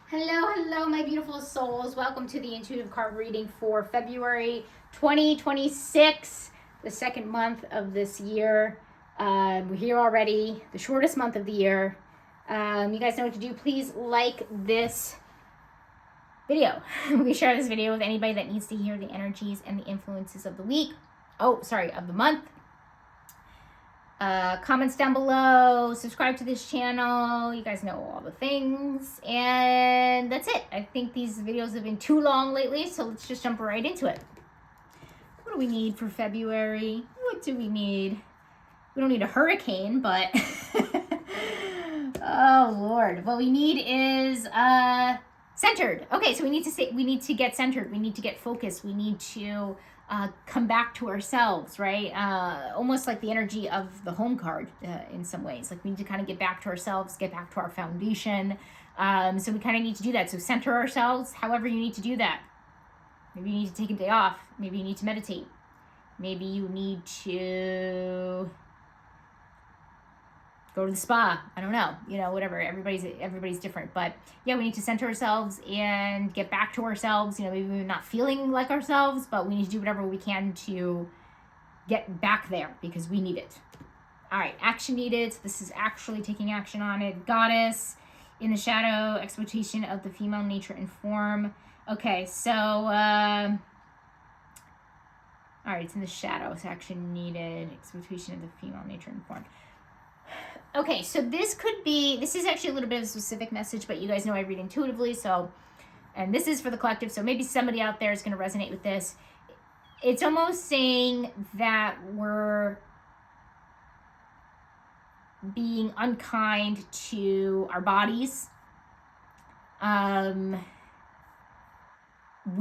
Hello, my beautiful souls. Welcome to the intuitive card reading for February 2026, the second month of this year. We're here already, the shortest month of the year. You guys know what to do. Please like this video. We share this video with anybody that needs to hear the energies and the influences of the week. Of the month. Comments down below, subscribe to this channel. You guys know all the things, and that's it. I think these videos have been too long lately, so let's just jump right into it. What do we need for February? What do we need? We don't need a hurricane, but oh Lord, what we need is centered. Okay, so we need to get centered. We need to get focused. We need to come back to ourselves, right? Almost like the energy of the home card in some ways. Like we need to kind of get back to ourselves, get back to our foundation. So we kind of need to do that. So center ourselves, however you need to do that. Maybe you need to take a day off. Maybe you need to meditate. Maybe you need to go to the spa. I don't know, whatever. Everybody's different, but yeah, we need to center ourselves and get back to ourselves. Maybe we're not feeling like ourselves, but we need to do whatever we can to get back there because we need it. All right, action needed. So this is actually taking action on it. Goddess in the shadow, exploitation of the female nature and form. Okay, so all right, it's in the shadow. It's action needed, exploitation of the female nature and form. Okay, so this is actually a little bit of a specific message, but you guys know I read intuitively, so, and this is for the collective, so maybe somebody out there is going to resonate with this. It's almost saying that we're being unkind to our bodies. We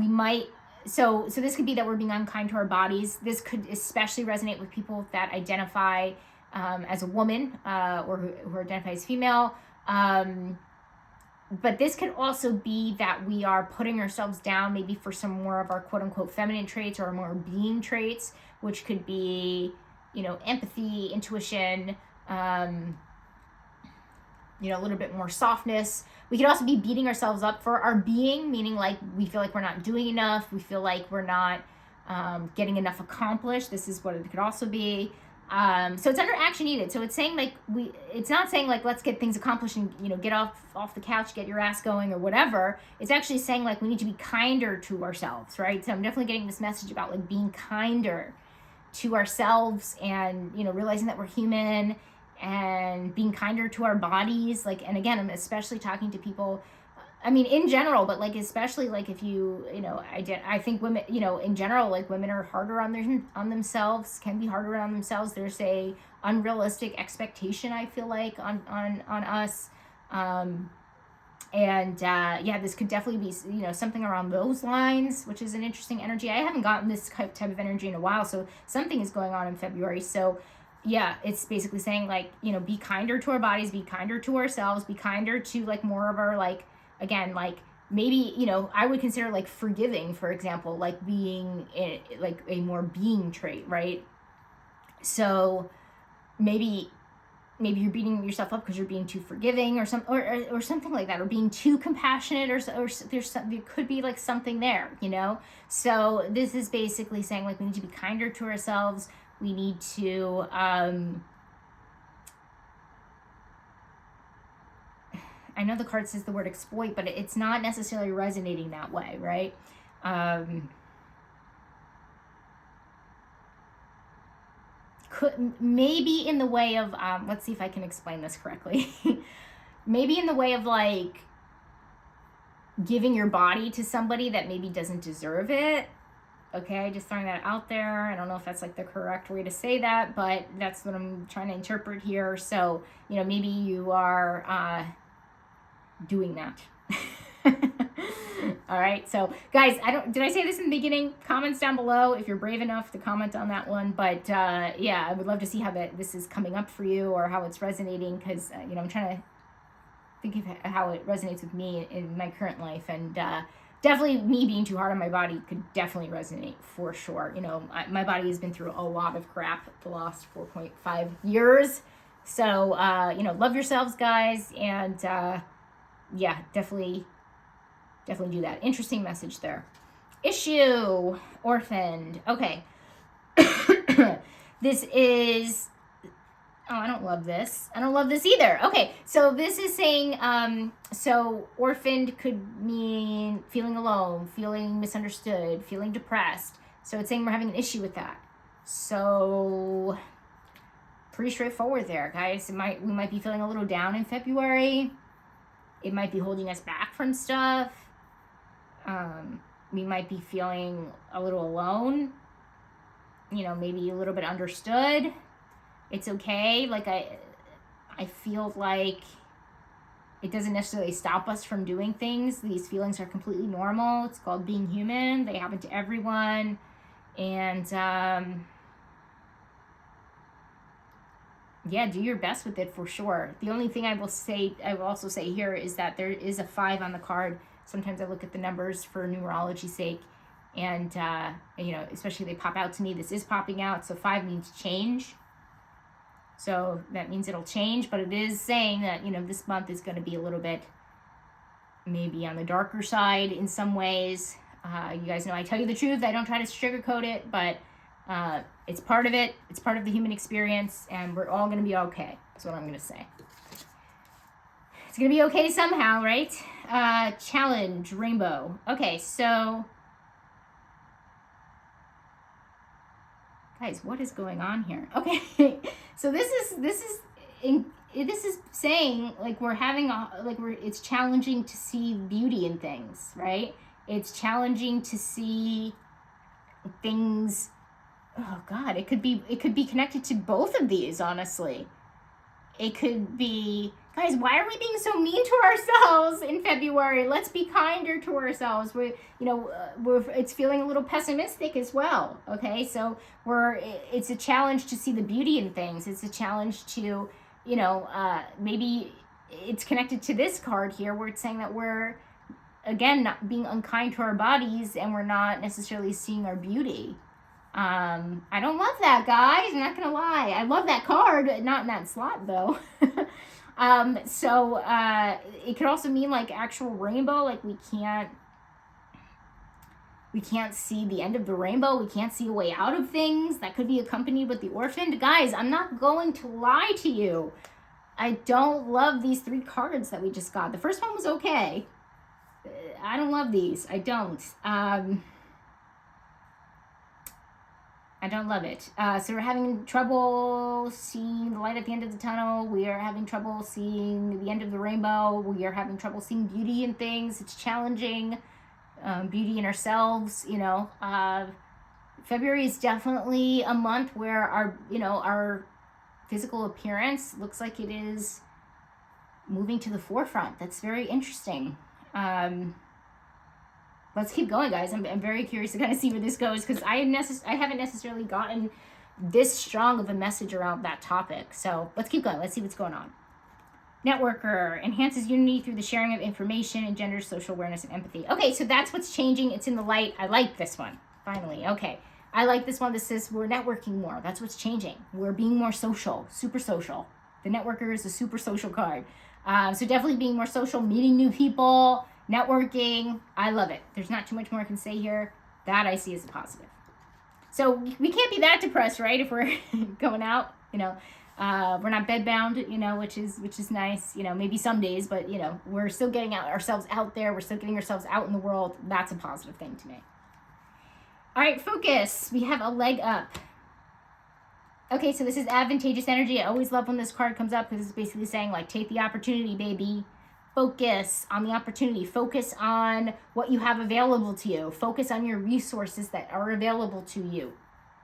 might, so this could be that we're being unkind to our bodies. This could especially resonate with people that identify as a woman or who identify as female. But this could also be that we are putting ourselves down maybe for some more of our quote unquote feminine traits or more being traits, which could be, empathy, intuition, a little bit more softness. We could also be beating ourselves up for our being, meaning like we feel like we're not doing enough. We feel like we're not getting enough accomplished. This is what it could also be. So it's under action needed. So it's saying like it's not saying like let's get things accomplished and get off the couch, get your ass going or whatever. It's actually saying like we need to be kinder to ourselves, right? So I'm definitely getting this message about like being kinder to ourselves and realizing that we're human and being kinder to our bodies. Like, and again, I'm especially talking to people, I mean, in general, but like, especially like if I think women, in general, like women are harder on themselves, can be harder on themselves. There's a unrealistic expectation, I feel like, on us. This could definitely be, something around those lines, which is an interesting energy. I haven't gotten this type of energy in a while, so something is going on in February. So yeah, it's basically saying like, be kinder to our bodies, be kinder to ourselves, be kinder to like more of our like, again, like maybe, I would consider like forgiving, for example, like being like a more being trait, right? So maybe you're beating yourself up because you're being too forgiving or something like that, or being too compassionate, or there could be like something there, So this is basically saying like we need to be kinder to ourselves. We need to I know the card says the word exploit, but it's not necessarily resonating that way, right? Maybe in the way of, let's see if I can explain this correctly. Maybe in the way of like giving your body to somebody that maybe doesn't deserve it. Okay, just throwing that out there. I don't know if that's like the correct way to say that, but that's what I'm trying to interpret here. So, maybe you are doing that. All right, so guys, did I say this in the beginning? Comments down below if you're brave enough to comment on that one. But yeah, I would love to see how this is coming up for you or how it's resonating, because I'm trying to think of how it resonates with me in my current life. And definitely me being too hard on my body could definitely resonate for sure. My body has been through a lot of crap the last 4.5 years. So love yourselves, guys, and yeah, definitely Definitely do that. Interesting message there. Issue, orphaned. Okay. This is, oh, I don't love this. I don't love this either. Okay, so this is saying, so orphaned could mean feeling alone, feeling misunderstood, feeling depressed. So it's saying we're having an issue with that. So pretty straightforward there, guys. We might be feeling a little down in February. It might be holding us back from stuff. We might be feeling a little alone. Maybe a little bit understood. It's okay. Like I feel like it doesn't necessarily stop us from doing things. These feelings are completely normal. It's called being human. They happen to everyone. And yeah, do your best with it for sure. The only thing I will also say here is that there is a 5 on the card. Sometimes I look at the numbers for numerology's sake, and especially they pop out to me. This is popping out, so 5 means change. So that means it'll change, but it is saying that, this month is going to be a little bit maybe on the darker side in some ways. You guys know I tell you the truth. I don't try to sugarcoat it, but it's part of it. It's part of the human experience, and we're all going to be okay. That's what I'm going to say. It's going to be okay somehow, right? Challenge, rainbow. Okay, so guys, what is going on here? Okay, so this is saying like we're having it's challenging to see beauty in things, right? It's challenging to see things. Oh God, it could be connected to both of these, honestly. It could be, guys, why are we being so mean to ourselves in February? Let's be kinder to ourselves. It's feeling a little pessimistic as well. Okay, so it's a challenge to see the beauty in things. It's a challenge to, maybe it's connected to this card here where it's saying that we're, again, not being unkind to our bodies and we're not necessarily seeing our beauty. I don't love that, guys. I'm not gonna lie. I love that card, not in that slot though. So it could also mean like actual rainbow. Like we can't see the end of the rainbow. We can't see a way out of things. That could be accompanied with the orphaned. Guys, I'm not going to lie to you. I don't love these 3 cards that we just got. The first one was okay. I don't love these. I don't. I don't love it. So we're having trouble seeing the light at the end of the tunnel. We are having trouble seeing the end of the rainbow. We are having trouble seeing beauty in things. It's challenging. Beauty in ourselves, February is definitely a month where our physical appearance looks like it is moving to the forefront. That's very interesting. Let's keep going, guys. I'm very curious to kind of see where this goes because I haven't necessarily gotten this strong of a message around that topic. So let's keep going. Let's see what's going on. Networker enhances unity through the sharing of information, engenders social awareness and empathy. Okay, so that's what's changing. It's in the light. I like this one. Finally. Okay. I like this one that says we're networking more. That's what's changing. We're being more social, super social. The networker is a super social card. So definitely being more social, meeting new people, networking. I love it. There's not too much more I can say here. That I see as a positive. So we can't be that depressed, right? If we're going out, we're not bedbound, which is nice, maybe some days, but we're still getting ourselves out there. We're still getting ourselves out in the world. That's a positive thing to me. All right, focus. We have a leg up. Okay, so this is advantageous energy. I always love when this card comes up because it's basically saying like, take the opportunity, baby. Focus on the opportunity. Focus on what you have available to you. Focus on your resources that are available to you.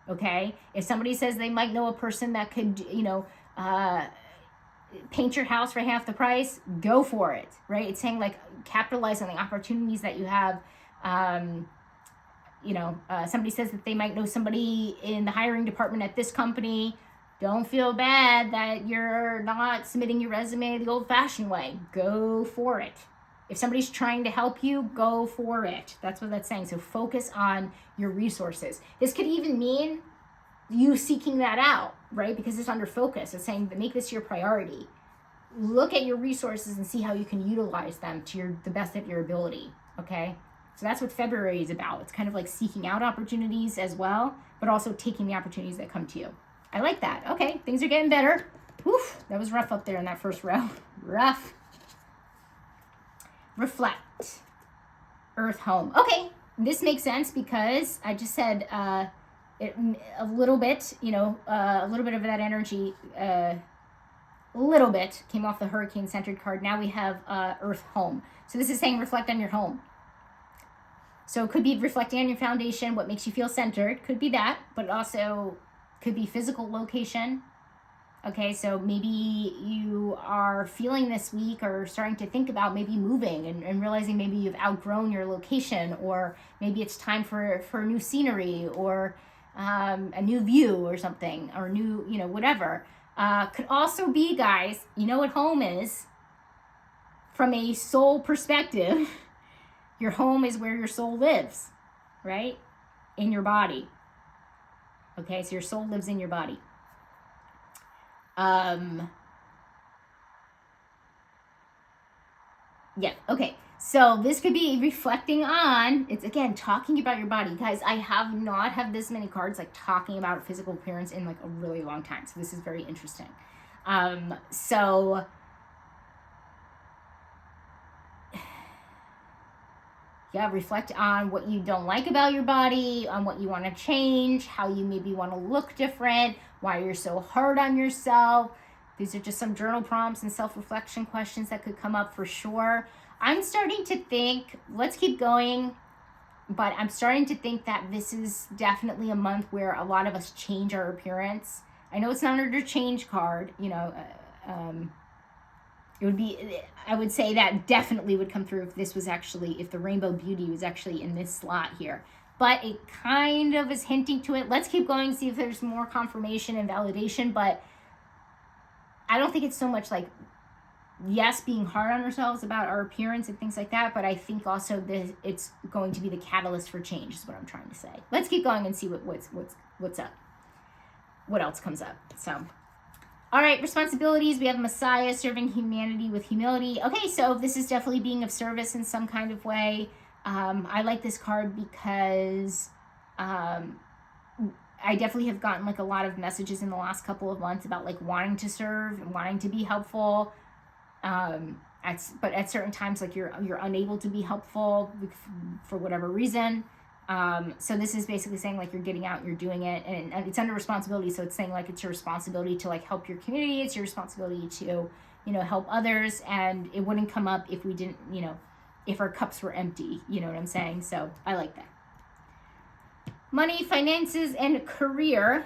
Okay? If somebody says they might know a person that could, paint your house for half the price, go for it, right? It's saying like capitalize on the opportunities that you have. Somebody says that they might know somebody in the hiring department at this company. Don't feel bad that you're not submitting your resume the old-fashioned way. Go for it. If somebody's trying to help you, go for it. That's what that's saying. So focus on your resources. This could even mean you seeking that out, right? Because it's under focus. It's saying make this your priority. Look at your resources and see how you can utilize them to the best of your ability. Okay, so that's what February is about. It's kind of like seeking out opportunities as well, but also taking the opportunities that come to you. I like that. Okay, things are getting better. Oof, that was rough up there in that first row. Rough. Reflect. Earth, home. Okay, this makes sense because I just said a little bit, a little bit of that energy, a little bit came off the hurricane centered card. Now we have Earth, home. So this is saying reflect on your home. So it could be reflecting on your foundation, what makes you feel centered. Could be that, but it also could be physical location. Okay, so maybe you are feeling this week or starting to think about maybe moving and realizing maybe you've outgrown your location, or maybe it's time for new scenery, or a new view or something, or new, whatever. Could also be, guys, you know what home is? From a soul perspective, your home is where your soul lives, right? In your body. Okay, so your soul lives in your body. Yeah, okay. So this could be reflecting on, it's again, talking about your body. Guys, I have not had this many cards like talking about physical appearance in like a really long time. So this is very interesting. So yeah, reflect on what you don't like about your body, on what you want to change, how you maybe want to look different, why you're so hard on yourself. These are just some journal prompts and self-reflection questions that could come up for sure. I'm starting to think, let's keep going, but I'm starting to think that this is definitely a month where a lot of us change our appearance. I know it's not under change card, it would be, I would say that definitely would come through if this was actually, if the Rainbow Beauty was actually in this slot here. But it kind of is hinting to it. Let's keep going, see if there's more confirmation and validation. But I don't think it's so much like, yes, being hard on ourselves about our appearance and things like that. But I think also that it's going to be the catalyst for change is what I'm trying to say. Let's keep going and see what's up. What else comes up? So... all right, responsibilities. We have Messiah, serving humanity with humility. Okay, so this is definitely being of service in some kind of way. I like this card because I definitely have gotten like a lot of messages in the last couple of months about like wanting to serve and wanting to be helpful. But at certain times, like you're unable to be helpful for whatever reason. So this is basically saying like you're getting out, you're doing it, and it's under responsibility. So it's saying like it's your responsibility to like help your community. It's your responsibility to, help others. And it wouldn't come up if we didn't, if our cups were empty, you know what I'm saying? So I like that. Money, finances, and career.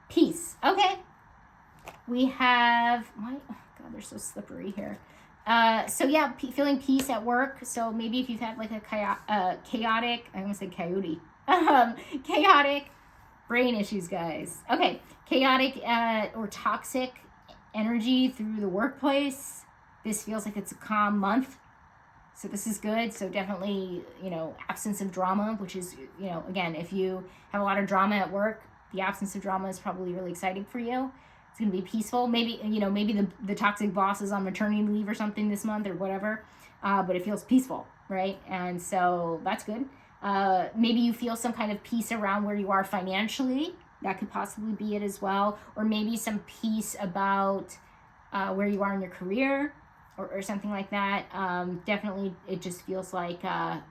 Peace. Okay. We have, oh God, they're so slippery here. So yeah, feeling peace at work. So maybe if you've had like a chaotic, I'm gonna say coyote, chaotic brain issues, guys. Okay, chaotic or toxic energy through the workplace. This feels like it's a calm month. So this is good. So definitely, absence of drama, which is, again, if you have a lot of drama at work, the absence of drama is probably really exciting for you. It's going to be peaceful. Maybe, maybe the toxic boss is on maternity leave or something this month or whatever, but it feels peaceful, right? And so that's good. Maybe you feel some kind of peace around where you are financially. That could possibly be it as well. Or maybe some peace about where you are in your career or something like that. Definitely, it just feels like,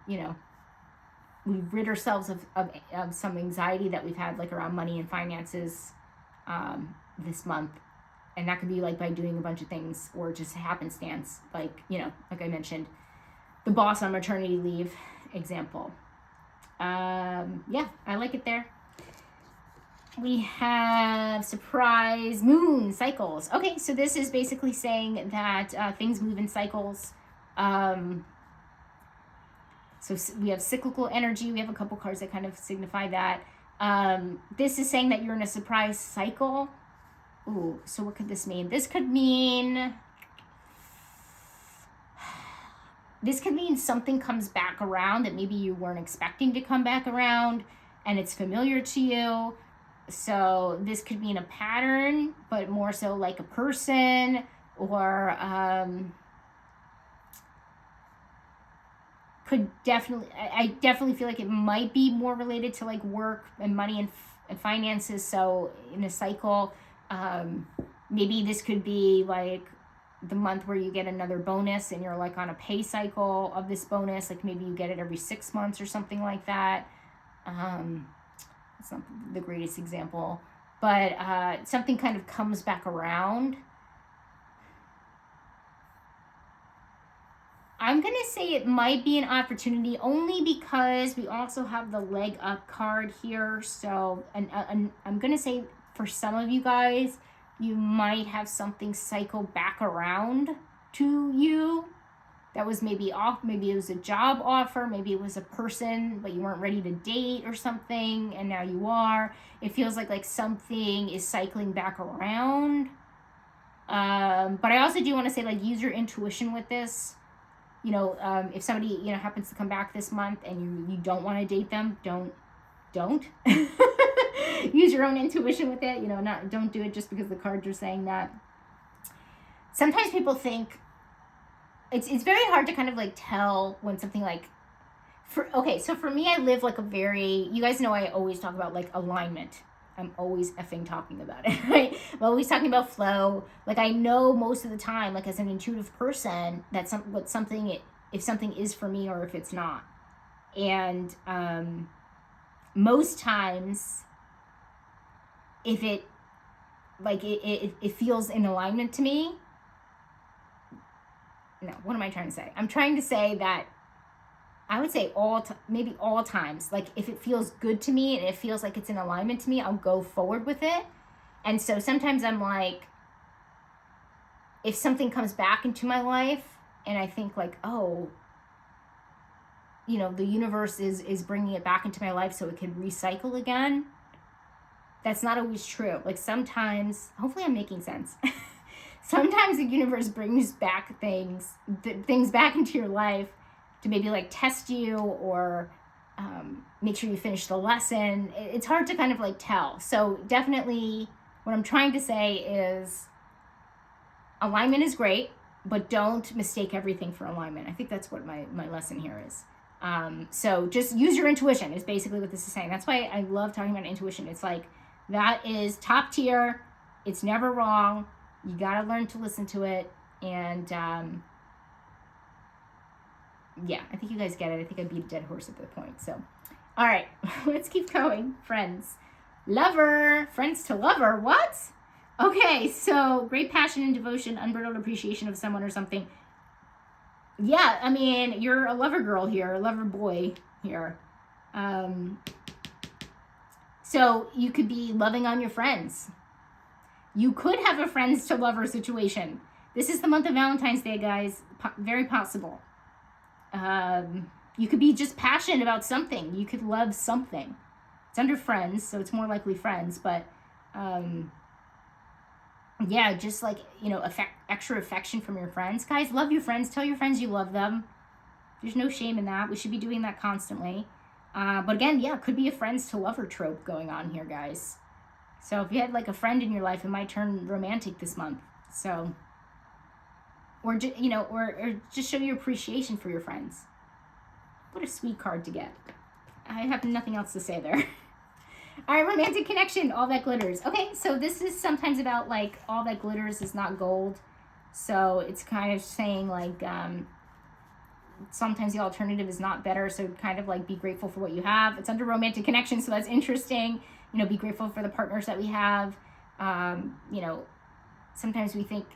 we rid ourselves of some anxiety that we've had like around money and finances this month. And that could be like by doing a bunch of things or just happenstance, like, like I mentioned, the boss on maternity leave example. Yeah, I like it there. We have surprise moon cycles. Okay, so this is basically saying that things move in cycles. So we have cyclical energy. We have a couple cards that kind of signify that. This is saying that you're in a surprise cycle. Ooh, so what could this mean? This could mean something comes back around that maybe you weren't expecting to come back around, and it's familiar to you. So this could mean a pattern, but more so like a person, or could definitely, I definitely feel like it might be more related to like work and money and finances. So in a cycle, maybe this could be like the month where you get another bonus and you're like on a pay cycle of this bonus. Like maybe you get it every 6 months or something like that. It's not the greatest example, but something kind of comes back around. I'm going to say it might be an opportunity only because we also have the leg up card here. So and I'm going to say for some of you guys, you might have something cycle back around to you that was maybe off. Maybe it was a job offer. Maybe it was a person, but you weren't ready to date or something, and now you are. It feels like something is cycling back around. But I also do want to say, like, use your intuition with this. You know, if somebody, you know, happens to come back this month and you don't want to date them, don't use your own intuition with it. You know, don't do it just because the cards are saying that. Sometimes people think it's very hard to kind of like tell when something like, so for me, I live like a very, you guys know I always talk about like alignment. I'm always effing talking about it, right? I'm always talking about flow. Like I know most of the time, like as an intuitive person, that if something is for me or if it's not. And most times, if it feels in alignment to me. No, what am I trying to say? I'm trying to say that I would say maybe all times, like if it feels good to me and it feels like it's in alignment to me, I'll go forward with it. And so sometimes I'm like, if something comes back into my life and I think like, oh, you know, the universe is bringing it back into my life so it can recycle again. That's not always true. Like sometimes, hopefully I'm making sense. Sometimes the universe brings back things back into your life to maybe like test you or make sure you finish the lesson. It's hard to kind of like tell. So definitely what I'm trying to say is alignment is great, but don't mistake everything for alignment. I think that's what my lesson here is. So just use your intuition is basically what this is saying. That's why I love talking about intuition. It's like, that is top tier. It's never wrong. You got to learn to listen to it. And yeah, I think you guys get it. I think I beat a dead horse at that point. So, all right, let's keep going. Friends, lover, friends to lover. What? Okay, so great passion and devotion, unbridled appreciation of someone or something. Yeah, I mean, you're a lover girl here, a lover boy here. So you could be loving on your friends. You could have a friends to lover situation. This is the month of Valentine's Day, guys. Very possible. You could be just passionate about something. You could love something. It's under friends, so it's more likely friends. But yeah, just like, you know, extra affection from your friends. Guys, love your friends. Tell your friends you love them. There's no shame in that. We should be doing that constantly. But again, yeah, it could be a friends to lover trope going on here, guys. So if you had like a friend in your life, it might turn romantic this month. So, or just show your appreciation for your friends. What a sweet card to get. I have nothing else to say there. All right, romantic connection, all that glitters. Okay, so this is sometimes about like all that glitters is not gold. So it's kind of saying like sometimes the alternative is not better. So kind of like be grateful for what you have. It's under romantic connection, so that's interesting. You know, be grateful for the partners that we have. You know, sometimes we think,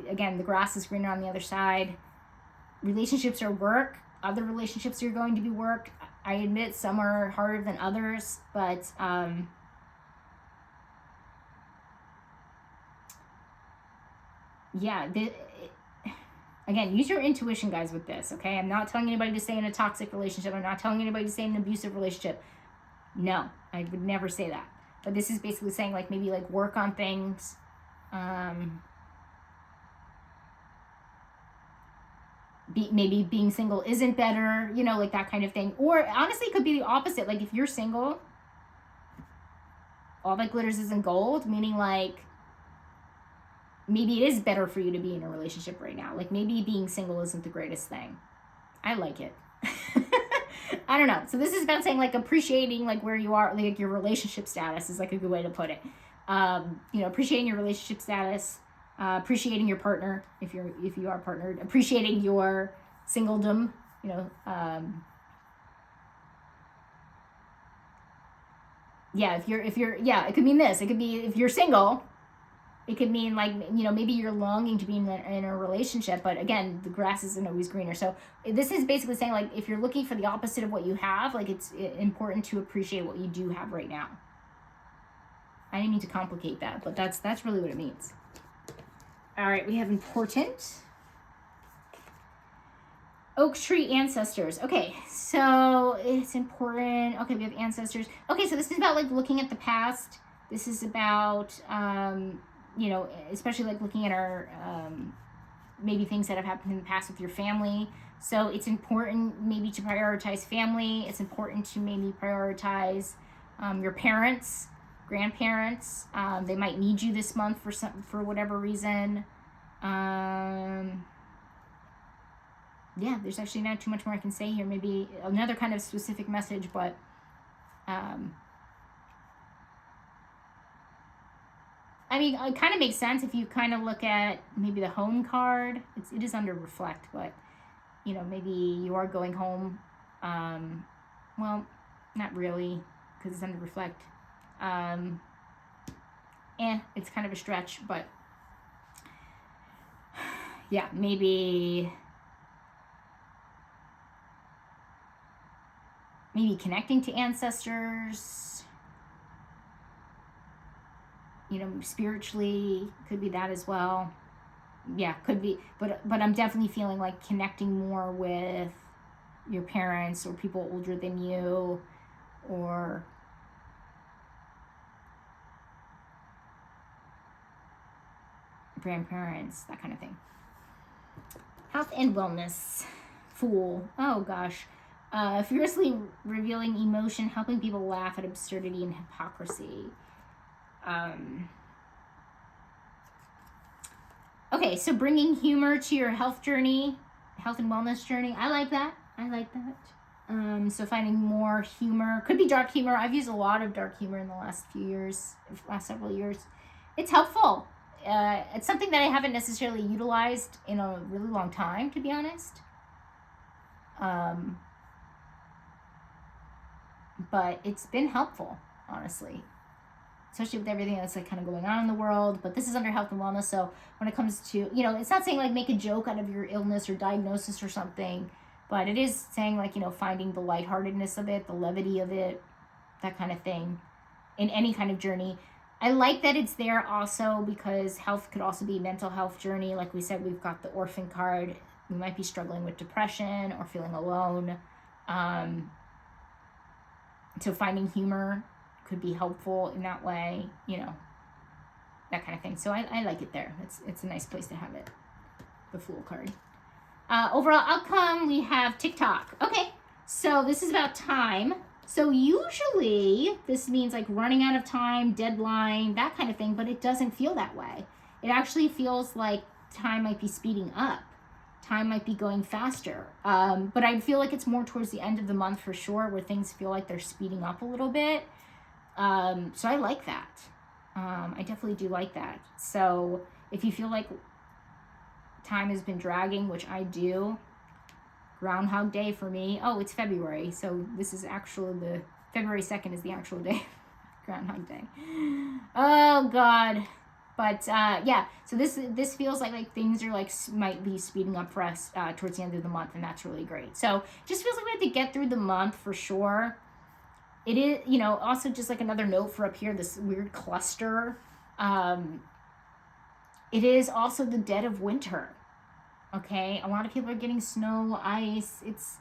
again, the grass is greener on the other side. Relationships are work. Other relationships are going to be work. I admit some are harder than others, but yeah, again, use your intuition, guys, with this, okay? I'm not telling anybody to stay in a toxic relationship. I'm not telling anybody to stay in an abusive relationship. No, I would never say that. But this is basically saying, like, maybe, like, work on things. Maybe being single isn't better, you know, like that kind of thing. Or, honestly, it could be the opposite. Like, if you're single, all that glitters isn't gold, meaning, like, maybe it is better for you to be in a relationship right now. Like, maybe being single isn't the greatest thing. I like it. I don't know. So this is about saying like appreciating like where you are, like your relationship status is like a good way to put it. Appreciating your relationship status, appreciating your partner if you are partnered, appreciating your singledom. It could mean this. It could be if you're single. It could mean like, maybe you're longing to be in a relationship, but again, the grass isn't always greener. So this is basically saying like, if you're looking for the opposite of what you have, like it's important to appreciate what you do have right now. I didn't mean to complicate that, but that's really what it means. All right, we have important. Oak tree ancestors. Okay, so it's important. Okay, we have ancestors. Okay, so this is about like looking at the past. This is about, especially like looking at our, maybe things that have happened in the past with your family. So it's important maybe to prioritize family. It's important to maybe prioritize your parents, grandparents. They might need you this month for whatever reason. Yeah, there's actually not too much more I can say here. Maybe another kind of specific message, but I mean, it kind of makes sense if you kind of look at maybe the home card. It is under reflect, but maybe you are going home. Well, not really, because it's under reflect. It's kind of a stretch, but yeah, maybe connecting to ancestors, spiritually, could be that as well. Yeah, could be, but I'm definitely feeling like connecting more with your parents or people older than you, or grandparents, that kind of thing. Health and wellness. Fool. Oh gosh. Fiercely revealing emotion, helping people laugh at absurdity and hypocrisy. Okay, so bringing humor to your health and wellness journey. I like that. So finding more humor. Could be dark humor. I've used a lot of dark humor in the last several years. It's helpful. It's something that I haven't necessarily utilized in a really long time, to be honest. But it's been helpful, honestly, especially with everything that's like kind of going on in the world. But this is under health and wellness, so when it comes to, it's not saying like make a joke out of your illness or diagnosis or something, but it is saying like, finding the lightheartedness of it, the levity of it, that kind of thing in any kind of journey. I like that it's there also because health could also be a mental health journey. Like we said, we've got the orphan card. We might be struggling with depression or feeling alone. So finding humor could be helpful in that way, that kind of thing. So I like it there. It's a nice place to have it, the Fool card. Overall outcome, we have TikTok. Okay, so this is about time. So usually this means like running out of time, deadline, that kind of thing, but it doesn't feel that way. It actually feels like time might be speeding up. Time might be going faster. But I feel like it's more towards the end of the month for sure, where things feel like they're speeding up a little bit. So I like that. I definitely do like that. So if you feel like time has been dragging, which I do, Groundhog Day for me. Oh, it's February. So this is the February 2nd is the actual day. Groundhog Day. Oh God. But yeah, so this feels like things are like might be speeding up for us towards the end of the month, and that's really great. So just feels like we have to get through the month for sure. It is, also just like another note for up here, this weird cluster. It is also the dead of winter. Okay, a lot of people are getting snow, ice. It's,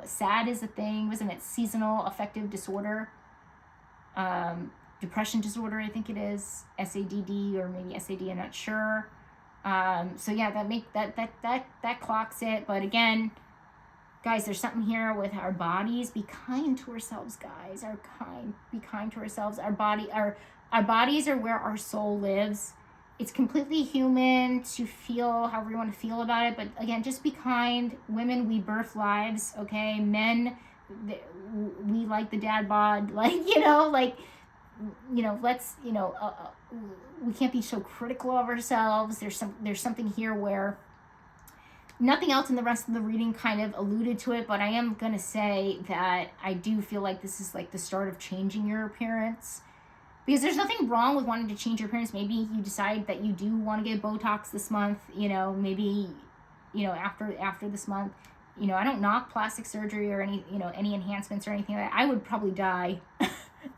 SAD is a thing. Wasn't it seasonal affective disorder? Depression disorder, I think it is, SADD or maybe SAD, I'm not sure. So yeah, that clocks it. But again, guys, there's something here with our bodies. Be kind to ourselves, guys. Be kind to ourselves. Our bodies are where our soul lives. It's completely human to feel however you want to feel about it. But again, just be kind. Women, we birth lives, okay? Men, we like the dad bod, like, you know, like, you know, let's, you know, we can't be so critical of ourselves. There's something here where nothing else in the rest of the reading kind of alluded to it, but I am going to say that I do feel like this is like the start of changing your appearance. Because there's nothing wrong with wanting to change your appearance. Maybe you decide that you do want to get Botox this month, you know, maybe, you know, after this month. You know, I don't knock plastic surgery or any, you know, any enhancements or anything like that. I would probably die.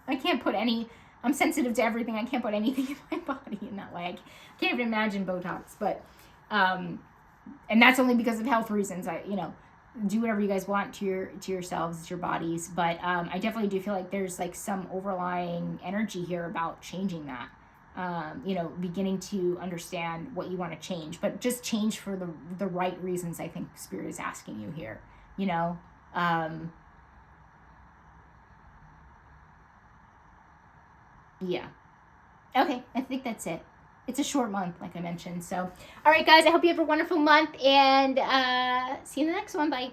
I can't put any, I'm sensitive to everything. I can't put anything in my body in that way. I can't even imagine Botox, but, and that's only because of health reasons. You know, do whatever you guys want to yourselves, it's your bodies. But I definitely do feel like there's like some overlying energy here about changing that. You know, beginning to understand what you want to change, but just change for the right reasons. I think Spirit is asking you here, you know. Yeah. Okay, I think that's it. It's a short month, like I mentioned. So, all right, guys, I hope you have a wonderful month, and see you in the next one. Bye.